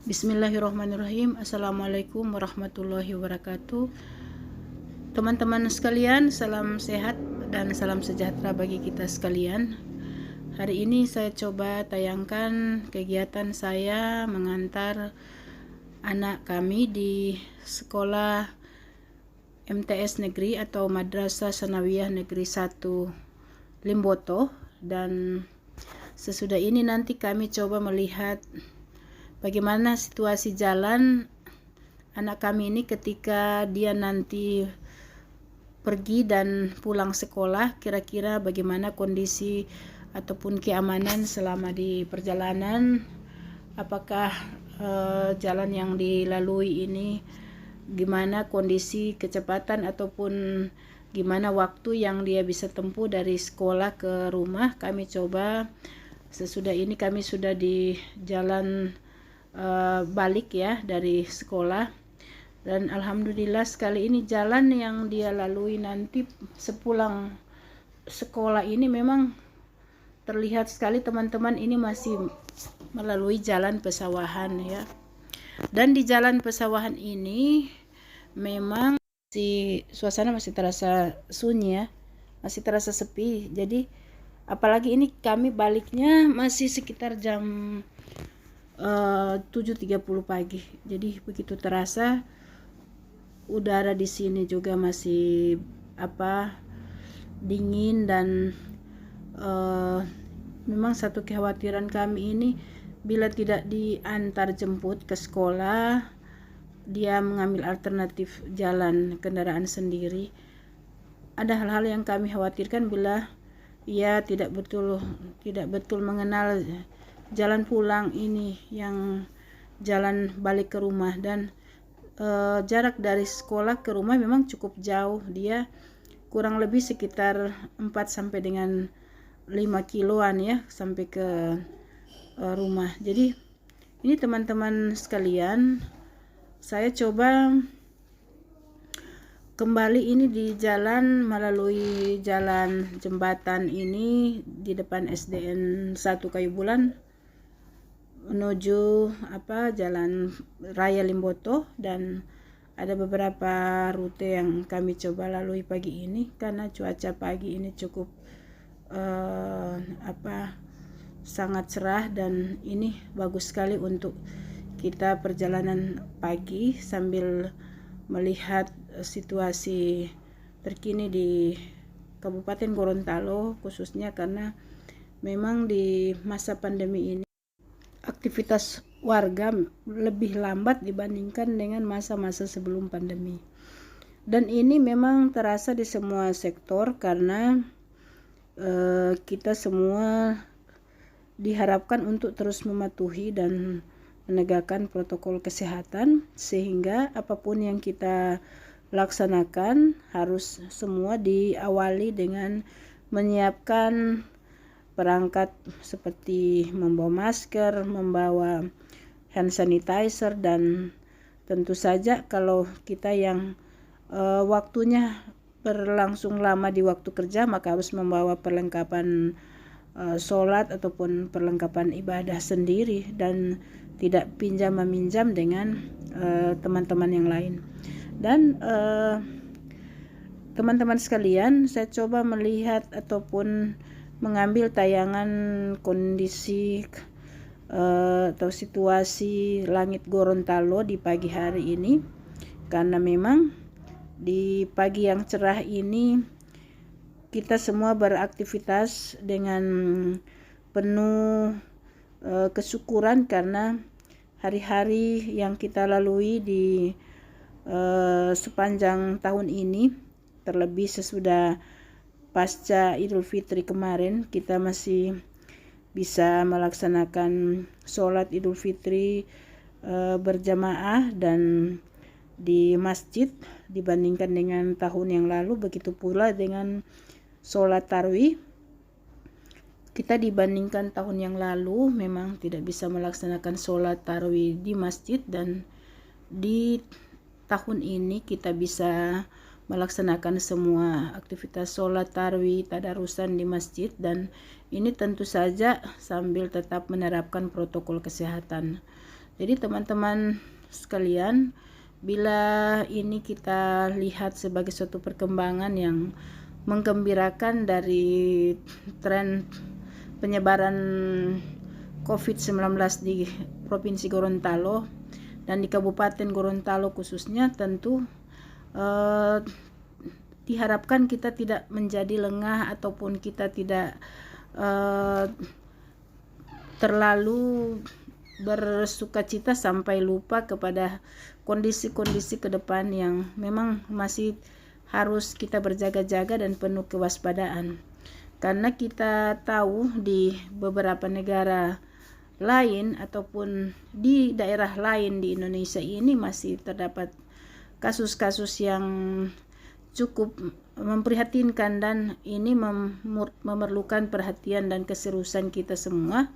Bismillahirrahmanirrahim. Assalamualaikum warahmatullahi wabarakatuh. Teman-teman sekalian, salam sehat dan salam sejahtera bagi kita sekalian. Hari ini saya coba tayangkan kegiatan saya mengantar anak kami di sekolah MTS Negeri atau Madrasah Sanawiyah Negeri 1 Limboto, dan sesudah ini nanti kami coba melihat bagaimana situasi jalan anak kami ini ketika dia nanti pergi dan pulang sekolah, kira-kira bagaimana kondisi ataupun keamanan selama di perjalanan, apakah jalan yang dilalui ini gimana kondisi kecepatan ataupun gimana waktu yang dia bisa tempuh dari sekolah ke rumah. Kami coba sesudah ini, kami sudah di jalan balik ya dari sekolah, dan alhamdulillah sekali ini jalan yang dia lalui nanti sepulang sekolah ini memang terlihat sekali teman-teman, ini masih melalui jalan pesawahan ya, dan di jalan pesawahan ini memang suasana masih terasa sunyi ya, masih terasa sepi. Jadi apalagi ini kami baliknya masih sekitar jam 7.30 pagi. Jadi begitu terasa udara di sini juga masih dingin, dan memang satu kekhawatiran kami ini bila tidak diantar jemput ke sekolah, dia mengambil alternatif jalan kendaraan sendiri. Ada hal-hal yang kami khawatirkan bila ia tidak betul mengenal jalan pulang ini, yang jalan balik ke rumah, dan jarak dari sekolah ke rumah memang cukup jauh. Dia kurang lebih sekitar 4 sampai dengan 5 kiloan ya sampai ke rumah. Jadi ini teman-teman sekalian, saya coba kembali ini di jalan melalui jalan jembatan ini di depan SDN 1 Kayu Bulan menuju Jalan Raya Limboto, dan ada beberapa rute yang kami coba lalui pagi ini karena cuaca pagi ini cukup sangat cerah, dan ini bagus sekali untuk kita perjalanan pagi sambil melihat situasi terkini di Kabupaten Gorontalo khususnya, karena memang di masa pandemi ini aktivitas warga lebih lambat dibandingkan dengan masa-masa sebelum pandemi. Dan ini memang terasa di semua sektor karena kita semua diharapkan untuk terus mematuhi dan menegakkan protokol kesehatan, sehingga apapun yang kita laksanakan harus semua diawali dengan menyiapkan perangkat seperti membawa masker, membawa hand sanitizer, dan tentu saja kalau kita yang waktunya berlangsung lama di waktu kerja, maka harus membawa perlengkapan sholat ataupun perlengkapan ibadah sendiri dan tidak pinjam-meminjam dengan teman-teman yang lain. Dan teman-teman sekalian, saya coba melihat ataupun mengambil tayangan kondisi atau situasi langit Gorontalo di pagi hari ini, karena memang di pagi yang cerah ini kita semua beraktivitas dengan penuh kesyukuran karena hari-hari yang kita lalui di sepanjang tahun ini, terlebih sesudah pasca Idul Fitri kemarin, kita masih bisa melaksanakan sholat Idul Fitri berjamaah dan di masjid dibandingkan dengan tahun yang lalu. Begitu pula dengan sholat tarawih, kita dibandingkan tahun yang lalu memang tidak bisa melaksanakan sholat tarawih di masjid, dan di tahun ini kita bisa melaksanakan semua aktivitas sholat tarawih, tadarusan di masjid, dan ini tentu saja sambil tetap menerapkan protokol kesehatan. Jadi teman-teman sekalian, bila ini kita lihat sebagai suatu perkembangan yang menggembirakan dari tren penyebaran COVID-19 di Provinsi Gorontalo dan di Kabupaten Gorontalo khususnya, tentu diharapkan kita tidak menjadi lengah ataupun kita tidak terlalu bersukacita sampai lupa kepada kondisi-kondisi ke depan yang memang masih harus kita berjaga-jaga dan penuh kewaspadaan. Karena kita tahu di beberapa negara lain ataupun di daerah lain di Indonesia ini masih terdapat kasus-kasus yang cukup memprihatinkan, dan ini memerlukan perhatian dan keseriusan kita semua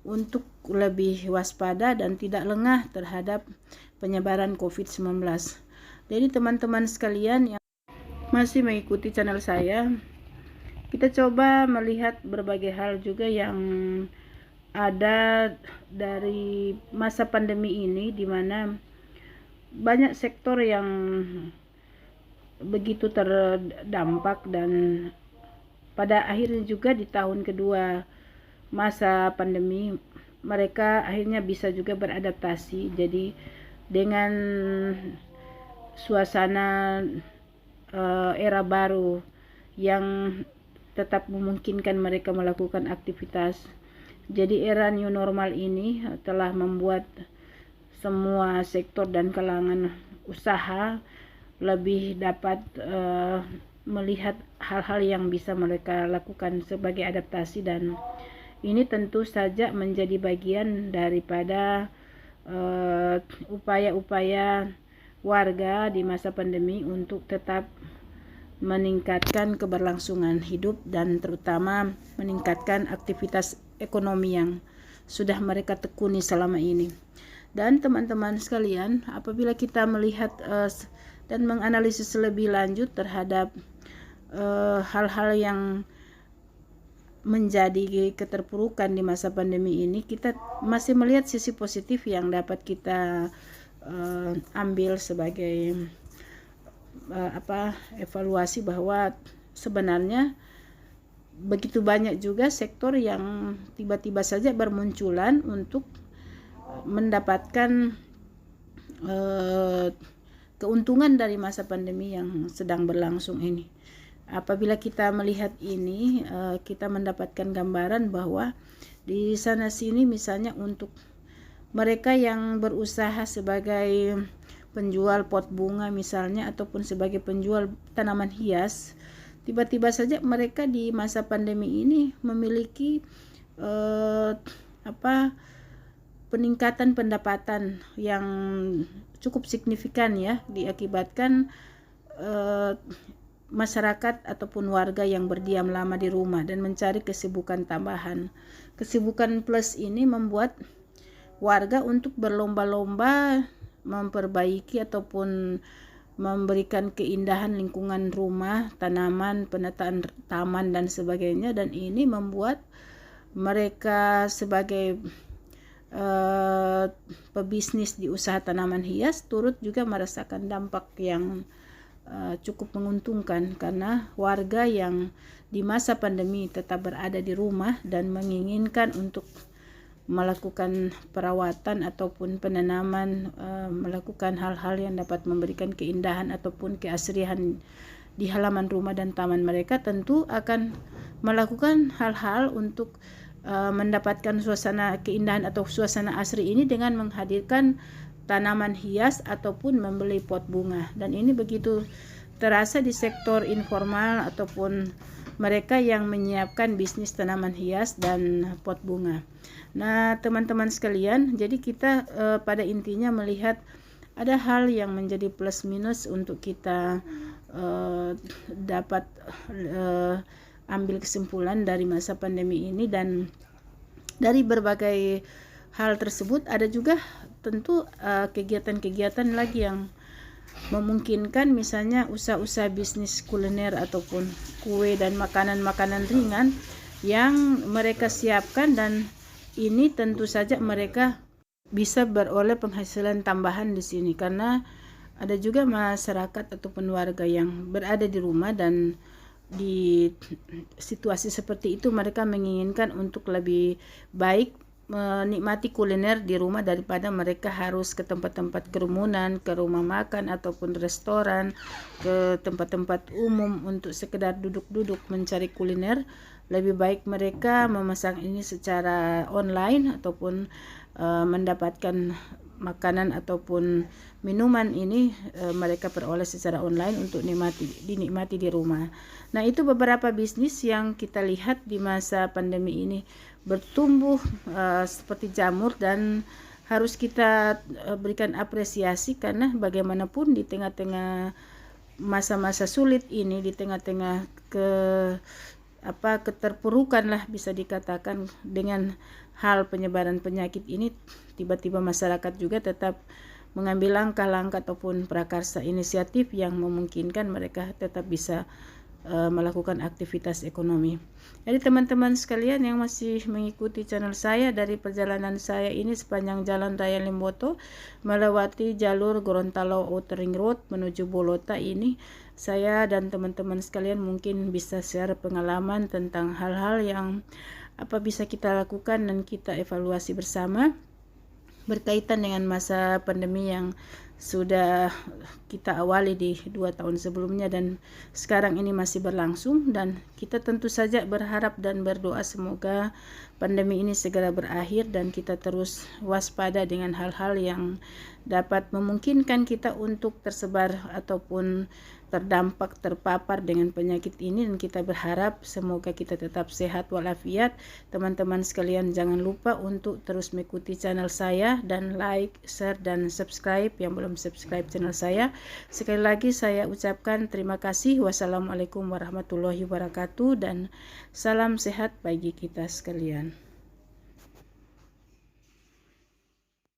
untuk lebih waspada dan tidak lengah terhadap penyebaran COVID-19. Jadi teman-teman sekalian yang masih mengikuti channel saya, kita coba melihat berbagai hal juga yang ada dari masa pandemi ini, di mana banyak sektor yang begitu terdampak, dan pada akhirnya juga di tahun kedua masa pandemi mereka akhirnya bisa juga beradaptasi. Jadi dengan suasana era baru yang tetap memungkinkan mereka melakukan aktivitas, jadi era new normal ini telah membuat semua sektor dan kalangan usaha lebih dapat melihat hal-hal yang bisa mereka lakukan sebagai adaptasi, dan ini tentu saja menjadi bagian daripada upaya-upaya warga di masa pandemi untuk tetap meningkatkan keberlangsungan hidup dan terutama meningkatkan aktivitas ekonomi yang sudah mereka tekuni selama ini. Dan teman-teman sekalian, apabila kita melihat dan menganalisis lebih lanjut terhadap hal-hal yang menjadi keterpurukan di masa pandemi ini, kita masih melihat sisi positif yang dapat kita ambil sebagai evaluasi, bahwa sebenarnya begitu banyak juga sektor yang tiba-tiba saja bermunculan untuk mendapatkan keuntungan dari masa pandemi yang sedang berlangsung ini. Apabila kita melihat ini, kita mendapatkan gambaran bahwa di sana sini misalnya untuk mereka yang berusaha sebagai penjual pot bunga misalnya ataupun sebagai penjual tanaman hias, tiba-tiba saja mereka di masa pandemi ini memiliki peningkatan pendapatan yang cukup signifikan ya, diakibatkan masyarakat ataupun warga yang berdiam lama di rumah dan mencari kesibukan tambahan. Kesibukan plus ini membuat warga untuk berlomba-lomba memperbaiki ataupun memberikan keindahan lingkungan rumah, tanaman, penataan taman dan sebagainya, dan ini membuat mereka sebagai pebisnis di usaha tanaman hias turut juga merasakan dampak yang cukup menguntungkan, karena warga yang di masa pandemi tetap berada di rumah dan menginginkan untuk melakukan perawatan ataupun penanaman, melakukan hal-hal yang dapat memberikan keindahan ataupun keasrian di halaman rumah dan taman mereka, tentu akan melakukan hal-hal untuk mendapatkan suasana keindahan atau suasana asri ini dengan menghadirkan tanaman hias ataupun membeli pot bunga. Dan ini begitu terasa di sektor informal ataupun mereka yang menyiapkan bisnis tanaman hias dan pot bunga. Nah, teman-teman sekalian, jadi kita pada intinya melihat ada hal yang menjadi plus minus untuk kita dapat ambil kesimpulan dari masa pandemi ini, dan dari berbagai hal tersebut ada juga tentu kegiatan-kegiatan lagi yang memungkinkan, misalnya usaha-usaha bisnis kuliner ataupun kue dan makanan-makanan ringan yang mereka siapkan, dan ini tentu saja mereka bisa beroleh penghasilan tambahan di sini, karena ada juga masyarakat ataupun warga yang berada di rumah dan di situasi seperti itu mereka menginginkan untuk lebih baik menikmati kuliner di rumah daripada mereka harus ke tempat-tempat kerumunan, ke rumah makan ataupun restoran, ke tempat-tempat umum untuk sekedar duduk-duduk mencari kuliner. Lebih baik mereka memesan ini secara online ataupun mendapatkan makanan ataupun minuman ini mereka peroleh secara online untuk dinikmati di rumah. Nah, itu beberapa bisnis yang kita lihat di masa pandemi ini bertumbuh seperti jamur, dan harus kita berikan apresiasi, karena bagaimanapun di tengah-tengah masa-masa sulit ini, di tengah-tengah keterpurukan lah bisa dikatakan dengan hal penyebaran penyakit ini, tiba-tiba masyarakat juga tetap mengambil langkah-langkah ataupun prakarsa inisiatif yang memungkinkan mereka tetap bisa melakukan aktivitas ekonomi. Jadi teman-teman sekalian yang masih mengikuti channel saya, dari perjalanan saya ini sepanjang Jalan Raya Limboto melewati jalur Gorontalo Outer Ring Road menuju Bolota ini, saya dan teman-teman sekalian mungkin bisa share pengalaman tentang hal-hal yang apa bisa kita lakukan dan kita evaluasi bersama berkaitan dengan masa pandemi yang sudah kita awali di 2 tahun sebelumnya dan sekarang ini masih berlangsung. Dan kita tentu saja berharap dan berdoa semoga pandemi ini segera berakhir dan kita terus waspada dengan hal-hal yang dapat memungkinkan kita untuk tersebar ataupun terpapar dengan penyakit ini, dan kita berharap semoga kita tetap sehat walafiat. Teman-teman sekalian jangan lupa untuk terus mengikuti channel saya dan like, share, dan subscribe yang belum subscribe channel saya. Sekali lagi saya ucapkan terima kasih. Wassalamualaikum warahmatullahi wabarakatuh dan salam sehat bagi kita sekalian.